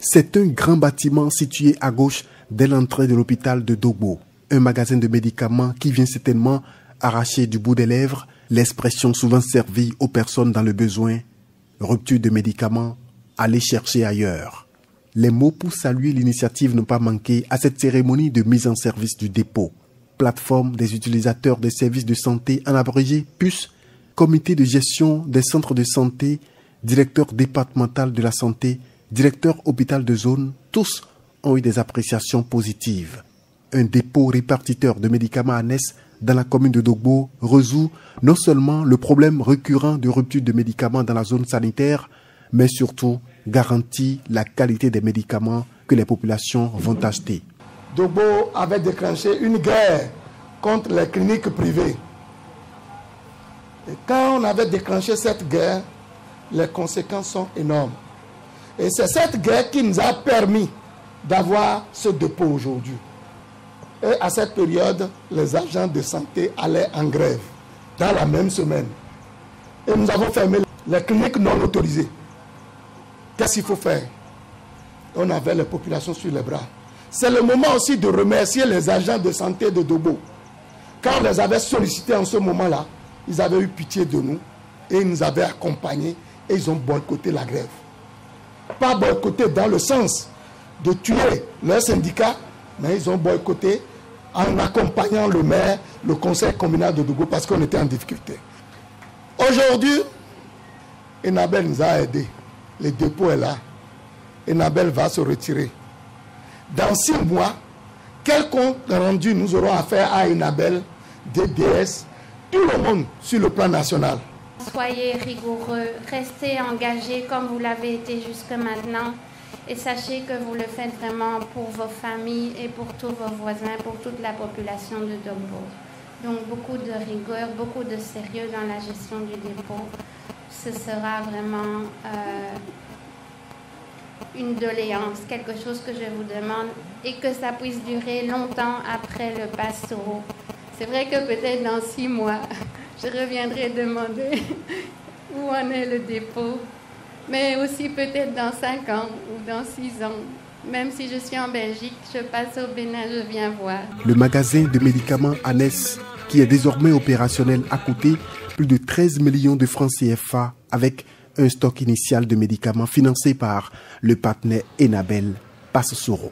C'est un grand bâtiment situé à gauche dès l'entrée de l'hôpital de Dogbo. Un magasin de médicaments qui vient certainement arracher du bout des lèvres l'expression souvent servie aux personnes dans le besoin. Rupture de médicaments, aller chercher ailleurs. Les mots pour saluer l'initiative n'ont pas manqué à cette cérémonie de mise en service du dépôt. Plateforme des utilisateurs des services de santé, en abrégé PUS, comité de gestion des centres de santé, directeur départemental de la santé, directeur hôpital de zone, tous ont eu des appréciations positives. Un dépôt répartiteur de médicaments ANES dans la commune de Dogbo résout non seulement le problème récurrent de rupture de médicaments dans la zone sanitaire, mais surtout garantit la qualité des médicaments que les populations vont acheter. Dogbo avait déclenché une guerre contre les cliniques privées. Et quand on avait déclenché cette guerre, les conséquences sont énormes. Et c'est cette guerre qui nous a permis d'avoir ce dépôt aujourd'hui. Et à cette période, les agents de santé allaient en grève dans la même semaine. Et nous avons fermé les cliniques non autorisées. Qu'est-ce qu'il faut faire? On avait les populations sur les bras. C'est le moment aussi de remercier les agents de santé de Dogbo. Quand on les avait sollicités en ce moment-là, ils avaient eu pitié de nous et ils nous avaient accompagnés et ils ont boycotté la grève. Pas boycotté dans le sens de tuer leur syndicat, mais ils ont boycotté en accompagnant le maire, le conseil communal de Dogbo parce qu'on était en difficulté. Aujourd'hui, Enabel nous a aidés. Le dépôt est là. Enabel va se retirer. Dans 6 mois, quel compte rendu nous aurons à faire à Enabel, DDS, tout le monde sur le plan national? Soyez rigoureux, restez engagés comme vous l'avez été jusque maintenant et sachez que vous le faites vraiment pour vos familles et pour tous vos voisins, pour toute la population de Dogbo. Donc beaucoup de rigueur, beaucoup de sérieux dans la gestion du dépôt. Ce sera vraiment une doléance, quelque chose que je vous demande et que ça puisse durer longtemps après le pastoreau. C'est vrai que peut-être dans 6 mois, je reviendrai demander où en est le dépôt, mais aussi peut-être dans 5 ans ou dans 6 ans. Même si je suis en Belgique, je passe au Bénin, je viens voir. Le magasin de médicaments ANES, qui est désormais opérationnel, a coûté plus de 13 millions de francs CFA avec un stock initial de médicaments financé par le partenaire Enabel Passe Soro.